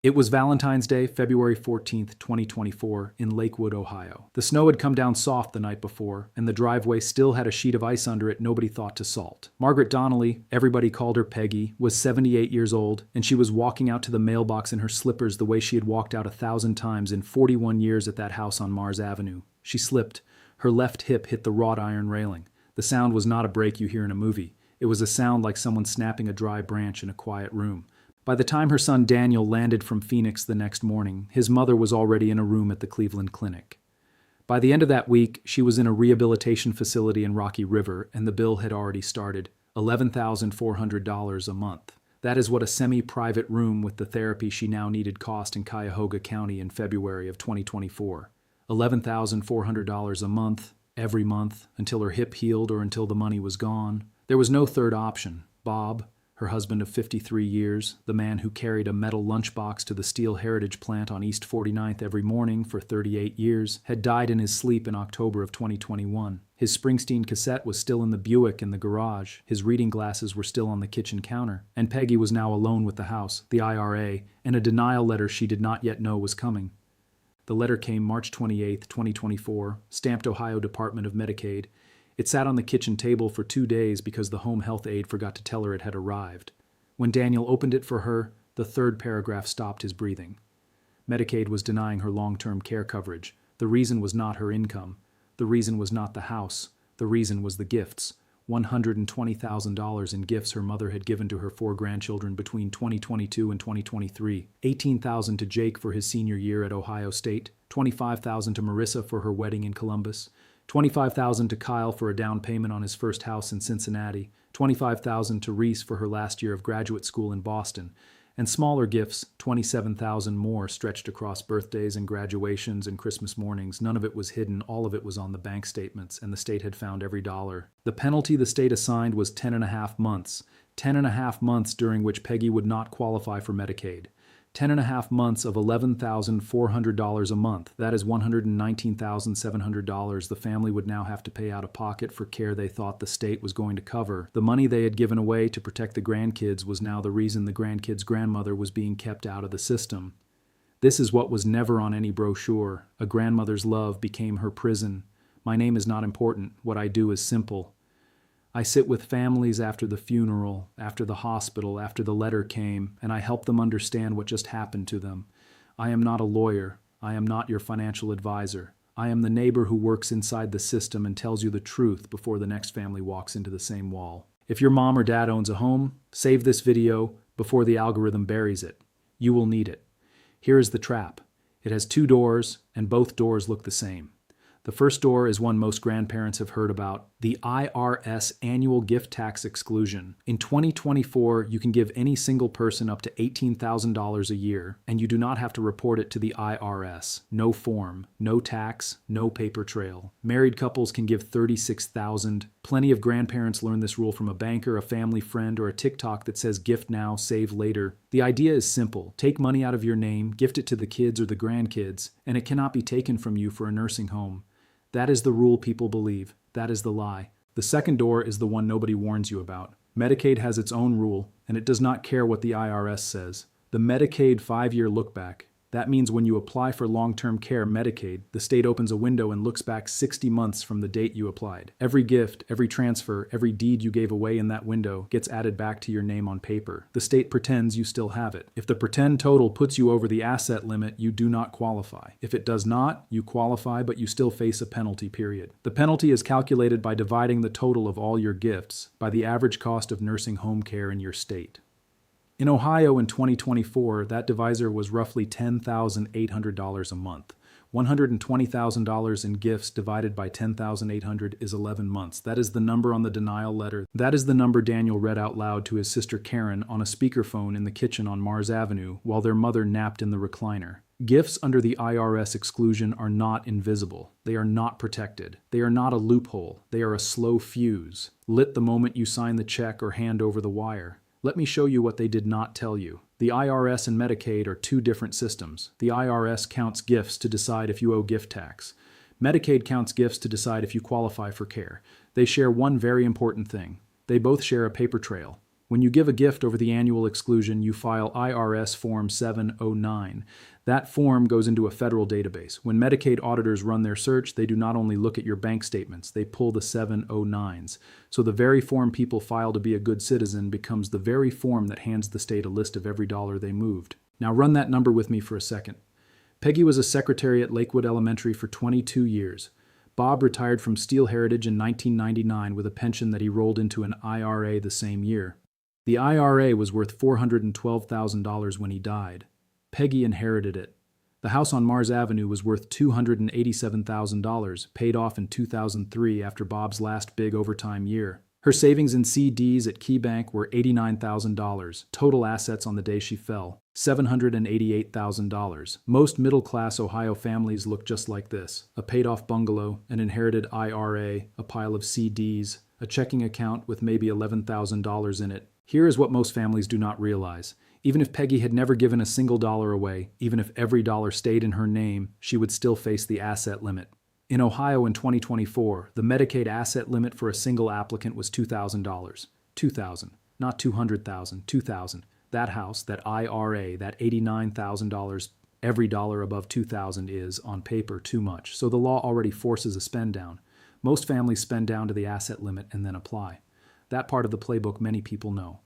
It was Valentine's Day, February 14th, 2024, in Lakewood, Ohio. The snow had come down soft the night before, and the driveway still had a sheet of ice under it nobody thought to salt. Margaret Donnelly, everybody called her Peggy, was 78 years old, and she was walking out to the mailbox in her slippers the way she had walked out 1,000 times in 41 years at that house on Mars Avenue. She slipped. Her left hip hit the wrought iron railing. The sound was not a break you hear in a movie. It was a sound like someone snapping a dry branch in a quiet room. By the time her son Daniel landed from Phoenix the next morning, his mother was already in a room at the Cleveland Clinic. By the end of that week, she was in a rehabilitation facility in Rocky River, and the bill had already started, $11,400 a month. That is what a semi-private room with the therapy she now needed cost in Cuyahoga County in February of 2024. $11,400 a month, every month, until her hip healed or until the money was gone. There was no third option. Bob, her husband of 53 years, the man who carried a metal lunchbox to the Steel Heritage plant on East 49th every morning for 38 years, had died in his sleep in October of 2021. His Springsteen cassette was still in the Buick in the garage, his reading glasses were still on the kitchen counter, and Peggy was now alone with the house, the IRA, and a denial letter she did not yet know was coming. The letter came March 28, 2024, stamped Ohio Department of Medicaid. It sat on the kitchen table for 2 days because the home health aide forgot to tell her it had arrived. When Daniel opened it for her, the third paragraph stopped his breathing. Medicaid was denying her long-term care coverage. The reason was not her income. The reason was not the house. The reason was the gifts. $120,000 in gifts her mother had given to her 4 grandchildren between 2022 and 2023. $18,000 to Jake for his senior year at Ohio State. $25,000 to Marissa for her wedding in Columbus. $25,000 to Kyle for a down payment on his first house in Cincinnati, $25,000 to Reese for her last year of graduate school in Boston, and smaller gifts, $27,000 more stretched across birthdays and graduations and Christmas mornings. None of it was hidden, all of it was on the bank statements, and the state had found every dollar. The penalty the state assigned was 10.5 months, 10.5 months during which Peggy would not qualify for Medicaid. 10.5 months of $11,400 a month. That is $119,700 the family would now have to pay out of pocket for care they thought the state was going to cover. The money they had given away to protect the grandkids was now the reason the grandkids' grandmother was being kept out of the system. This is what was never on any brochure. A grandmother's love became her prison. My name is not important. What I do is simple. I sit with families after the funeral, after the hospital, after the letter came, and I help them understand what just happened to them. I am not a lawyer. I am not your financial advisor. I am the neighbor who works inside the system and tells you the truth before the next family walks into the same wall. If your mom or dad owns a home, save this video before the algorithm buries it. You will need it. Here is the trap. It has 2 doors, and both doors look the same. The first door is one most grandparents have heard about, the IRS annual gift tax exclusion. In 2024, you can give any single person up to $18,000 a year, and you do not have to report it to the IRS. No form, no tax, no paper trail. Married couples can give $36,000. Plenty of grandparents learn this rule from a banker, a family friend, or a TikTok that says gift now, save later. The idea is simple. Take money out of your name, gift it to the kids or the grandkids, and it cannot be taken from you for a nursing home. That is the rule people believe. That is the lie. The second door is the one nobody warns you about. Medicaid has its own rule, and it does not care what the IRS says. The Medicaid 5-year look-back. That means when you apply for long-term care Medicaid, the state opens a window and looks back 60 months from the date you applied. Every gift, every transfer, every deed you gave away in that window gets added back to your name on paper. The state pretends you still have it. If the pretend total puts you over the asset limit, you do not qualify. If it does not, you qualify, but you still face a penalty period. The penalty is calculated by dividing the total of all your gifts by the average cost of nursing home care in your state. In Ohio in 2024, that divisor was roughly $10,800 a month. $120,000 in gifts divided by $10,800 is 11 months. That is the number on the denial letter. That is the number Daniel read out loud to his sister Karen on a speakerphone in the kitchen on Mars Avenue while their mother napped in the recliner. Gifts under the IRS exclusion are not invisible. They are not protected. They are not a loophole. They are a slow fuse, lit the moment you sign the check or hand over the wire. Let me show you what they did not tell you. The IRS and Medicaid are 2 different systems. The IRS counts gifts to decide if you owe gift tax. Medicaid counts gifts to decide if you qualify for care. They share one very important thing. They both share a paper trail. When you give a gift over the annual exclusion, you file IRS Form 709. That form goes into a federal database. When Medicaid auditors run their search, they do not only look at your bank statements, they pull the 709s. So the very form people file to be a good citizen becomes the very form that hands the state a list of every dollar they moved. Now run that number with me for a second. Peggy was a secretary at Lakewood Elementary for 22 years. Bob retired from Steel Heritage in 1999 with a pension that he rolled into an IRA the same year. The IRA was worth $412,000 when he died. Peggy inherited it. The house on Mars Avenue was worth $287,000, paid off in 2003 after Bob's last big overtime year. Her savings in CDs at KeyBank were $89,000. Total assets on the day she fell, $788,000. Most middle-class Ohio families look just like this: a paid-off bungalow, an inherited IRA, a pile of CDs, a checking account with maybe $11,000 in it. Here is what most families do not realize. Even if Peggy had never given a single dollar away, even if every dollar stayed in her name, she would still face the asset limit. In Ohio in 2024, the Medicaid asset limit for a single applicant was $2,000. $2,000, not $200,000, $2,000. That house, that IRA, that $89,000, every dollar above $2,000 is, on paper, too much. So the law already forces a spend down. Most families spend down to the asset limit and then apply. That part of the playbook many people know.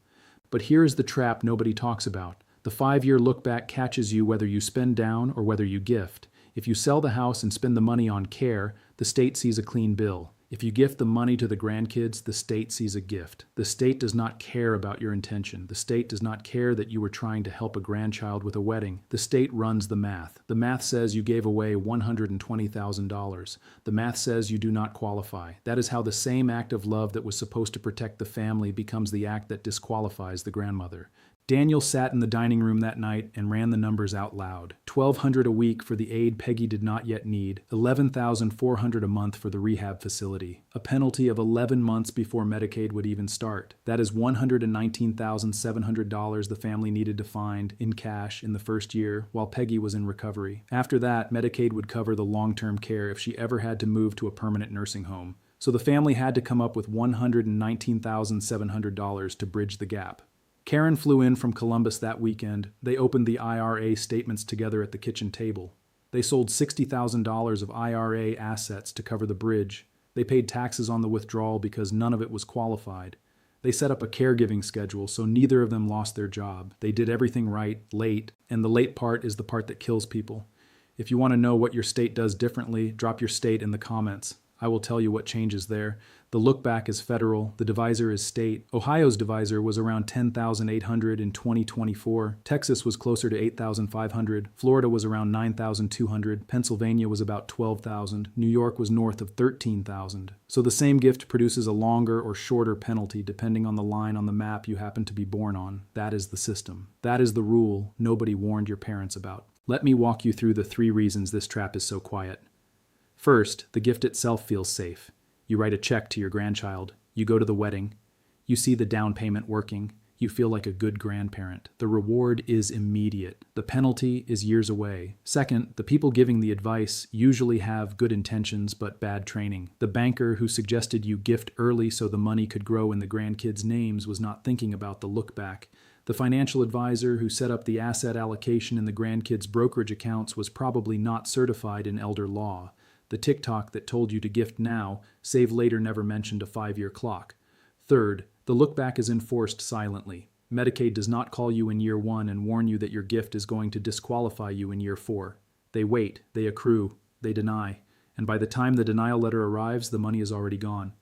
But here is the trap nobody talks about. The 5-year look back catches you whether you spend down or whether you gift. If you sell the house and spend the money on care, the state sees a clean bill. If you gift the money to the grandkids, the state sees a gift. The state does not care about your intention. The state does not care that you were trying to help a grandchild with a wedding. The state runs the math. The math says you gave away $120,000. The math says you do not qualify. That is how the same act of love that was supposed to protect the family becomes the act that disqualifies the grandmother. Daniel sat in the dining room that night and ran the numbers out loud. $1,200 a week for the aid Peggy did not yet need, $11,400 a month for the rehab facility, a penalty of 11 months before Medicaid would even start. That is $119,700 the family needed to find in cash in the first year while Peggy was in recovery. After that, Medicaid would cover the long-term care if she ever had to move to a permanent nursing home. So the family had to come up with $119,700 to bridge the gap. Karen flew in from Columbus that weekend. They opened the IRA statements together at the kitchen table. They sold $60,000 of IRA assets to cover the bridge. They paid taxes on the withdrawal because none of it was qualified. They set up a caregiving schedule so neither of them lost their job. They did everything right, late, and the late part is the part that kills people. If you want to know what your state does differently, drop your state in the comments. I will tell you what changes there. The look back is federal, the divisor is state. Ohio's divisor was around 10,800 in 2024. Texas was closer to 8,500. Florida was around 9,200. Pennsylvania was about 12,000. New York was north of 13,000. So the same gift produces a longer or shorter penalty depending on the line on the map you happen to be born on. That is the system. That is the rule nobody warned your parents about. Let me walk you through the 3 reasons this trap is so quiet. First, the gift itself feels safe. You write a check to your grandchild. You go to the wedding. You see the down payment working. You feel like a good grandparent. The reward is immediate. The penalty is years away. Second, the people giving the advice usually have good intentions but bad training. The banker who suggested you gift early so the money could grow in the grandkids' names was not thinking about the look back. The financial advisor who set up the asset allocation in the grandkids' brokerage accounts was probably not certified in elder law. The TikTok that told you to gift now, save later never mentioned a 5-year clock. Third, the look back is enforced silently. Medicaid does not call you in year 1 and warn you that your gift is going to disqualify you in year 4. They wait, they accrue, they deny, and by the time the denial letter arrives, the money is already gone.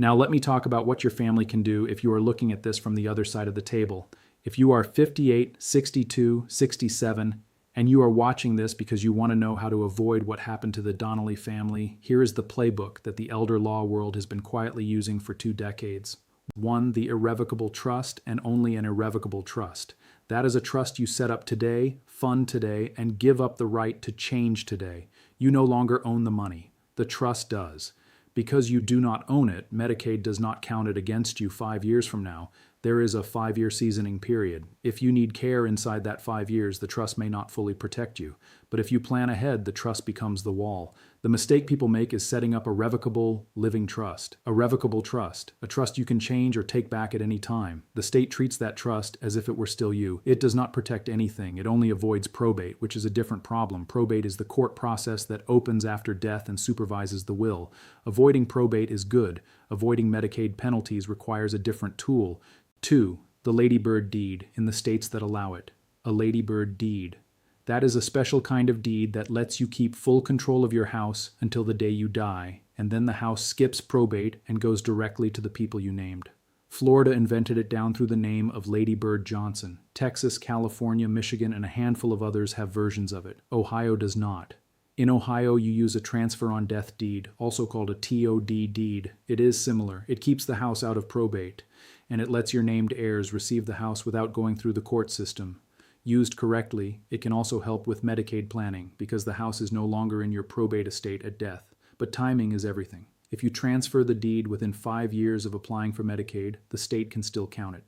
Now let me talk about what your family can do if you are looking at this from the other side of the table. If you are 58, 62, 67, and you are watching this because you want to know how to avoid what happened to the Donnelly family, here is the playbook that the elder law world has been quietly using for 2 decades. 1, the irrevocable trust, and only an irrevocable trust. That is a trust you set up today, fund today, and give up the right to change today. You no longer own the money. The trust does. Because you do not own it, Medicaid does not count it against you 5 years from now. There is a 5-year seasoning period. If you need care inside that 5 years, the trust may not fully protect you. But if you plan ahead, the trust becomes the wall. The mistake people make is setting up a revocable living trust. A revocable trust. A trust you can change or take back at any time. The state treats that trust as if it were still you. It does not protect anything. It only avoids probate, which is a different problem. Probate is the court process that opens after death and supervises the will. Avoiding probate is good. Avoiding Medicaid penalties requires a different tool. 2. The ladybird deed in the states that allow it. A ladybird deed. That is a special kind of deed that lets you keep full control of your house until the day you die, and then the house skips probate and goes directly to the people you named. Florida invented it down through the name of Lady Bird Johnson. Texas, California, Michigan, and a handful of others have versions of it. Ohio does not. In Ohio, you use a transfer on death deed, also called a TOD deed. It is similar. It keeps the house out of probate, and it lets your named heirs receive the house without going through the court system. Used correctly, it can also help with Medicaid planning because the house is no longer in your probate estate at death. But timing is everything. If you transfer the deed within 5 years of applying for Medicaid, the state can still count it.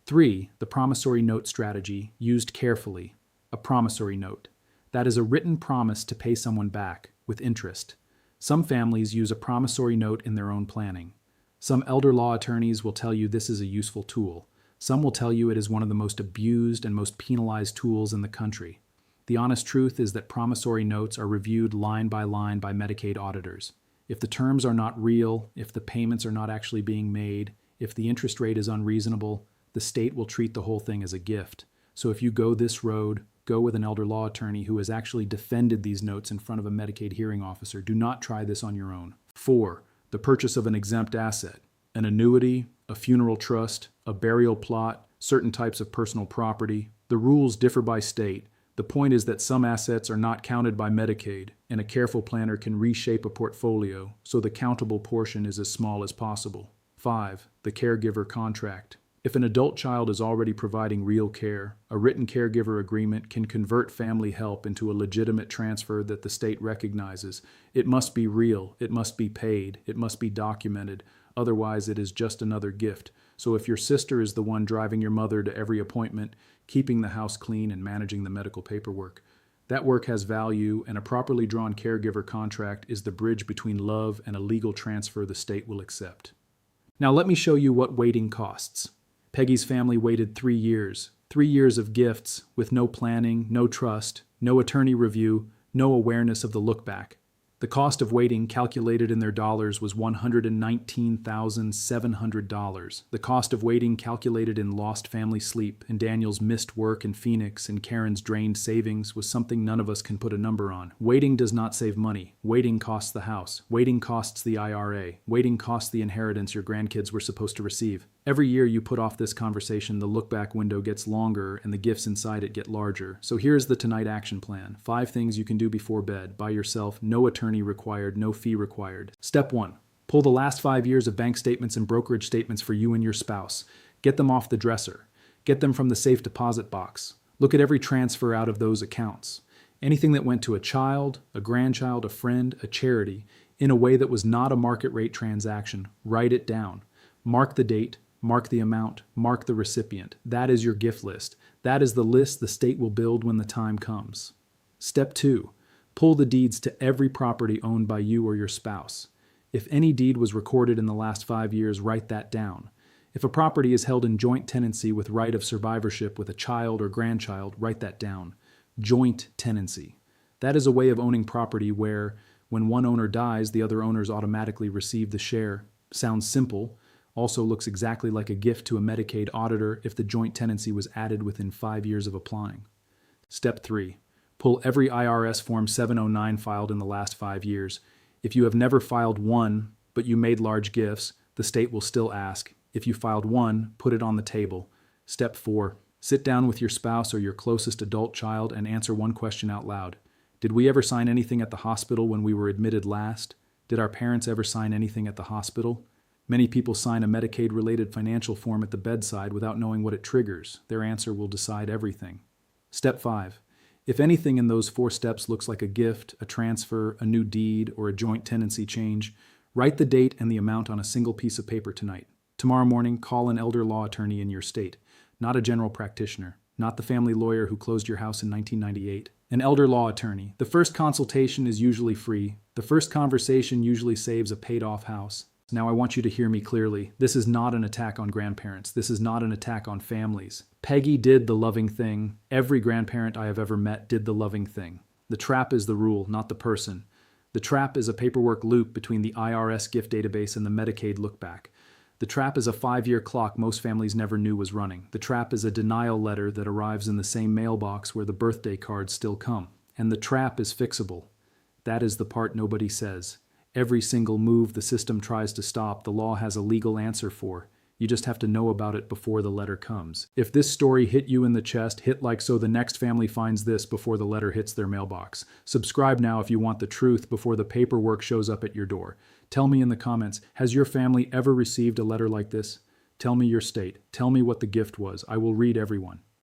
3. The promissory note strategy, used carefully. A promissory note. That is a written promise to pay someone back, with interest. Some families use a promissory note in their own planning. Some elder law attorneys will tell you this is a useful tool. Some will tell you it is one of the most abused and most penalized tools in the country. The honest truth is that promissory notes are reviewed line by Medicaid auditors. If the terms are not real, if the payments are not actually being made, if the interest rate is unreasonable, the state will treat the whole thing as a gift. So if you go this road, go with an elder law attorney who has actually defended these notes in front of a Medicaid hearing officer. Do not try this on your own. 4. The purchase of an exempt asset. An annuity, a funeral trust, a burial plot, certain types of personal property. The rules differ by state. The point is that some assets are not counted by Medicaid, and a careful planner can reshape a portfolio so the countable portion is as small as possible. 5. The caregiver contract. If an adult child is already providing real care, a written caregiver agreement can convert family help into a legitimate transfer that the state recognizes. It must be real, it must be paid, it must be documented. Otherwise, it is just another gift. So if your sister is the one driving your mother to every appointment, keeping the house clean and managing the medical paperwork, that work has value, and a properly drawn caregiver contract is the bridge between love and a legal transfer the state will accept. Now let me show you what waiting costs. Peggy's family waited 3 years. 3 years of gifts with no planning, no trust, no attorney review, no awareness of the look back. The cost of waiting, calculated in their dollars, was $119,700. The cost of waiting, calculated in lost family sleep, and Daniel's missed work in Phoenix, and Karen's drained savings, was something none of us can put a number on. Waiting does not save money. Waiting costs the house. Waiting costs the IRA. Waiting costs the inheritance your grandkids were supposed to receive. Every year you put off this conversation, the look-back window gets longer and the gifts inside it get larger. So here's the tonight action plan. 5 things you can do before bed, by yourself, no attorney required, no fee required. Step 1. Pull the last 5 years of bank statements and brokerage statements for you and your spouse. Get them off the dresser. Get them from the safe deposit box. Look at every transfer out of those accounts. Anything that went to a child, a grandchild, a friend, a charity, in a way that was not a market rate transaction, write it down. Mark the date. Mark the amount, mark the recipient. That is your gift list. That is the list the state will build when the time comes. Step 2. Pull the deeds to every property owned by you or your spouse. If any deed was recorded in the last 5 years, write that down. If a property is held in joint tenancy with right of survivorship with a child or grandchild, write that down. Joint tenancy. That is a way of owning property where, when one owner dies, the other owners automatically receive the share. Sounds simple. Also looks exactly like a gift to a Medicaid auditor if the joint tenancy was added within 5 years of applying. Step 3. Pull every IRS Form 709 filed in the last 5 years. If you have never filed one, but you made large gifts, the state will still ask. If you filed one, put it on the table. Step 4. Sit down with your spouse or your closest adult child and answer one question out loud. Did we ever sign anything at the hospital when we were admitted last? Did our parents ever sign anything at the hospital? Many people sign a Medicaid-related financial form at the bedside without knowing what it triggers. Their answer will decide everything. Step 5. If anything in those 4 steps looks like a gift, a transfer, a new deed, or a joint tenancy change, write the date and the amount on a single piece of paper tonight. Tomorrow morning, call an elder law attorney in your state, not a general practitioner, not the family lawyer who closed your house in 1998. An elder law attorney. The first consultation is usually free. The first conversation usually saves a paid-off house. Now I want you to hear me clearly. This is not an attack on grandparents. This is not an attack on families. Peggy did the loving thing. Every grandparent I have ever met did the loving thing. The trap is the rule, not the person. The trap is a paperwork loop between the IRS gift database and the Medicaid lookback. The trap is a 5-year clock most families never knew was running. The trap is a denial letter that arrives in the same mailbox where the birthday cards still come. And the trap is fixable. That is the part nobody says. Every single move the system tries to stop, the law has a legal answer for. You just have to know about it before the letter comes. If this story hit you in the chest, hit like so the next family finds this before the letter hits their mailbox. Subscribe now if you want the truth before the paperwork shows up at your door. Tell me in the comments, has your family ever received a letter like this? Tell me your state. Tell me what the gift was. I will read everyone.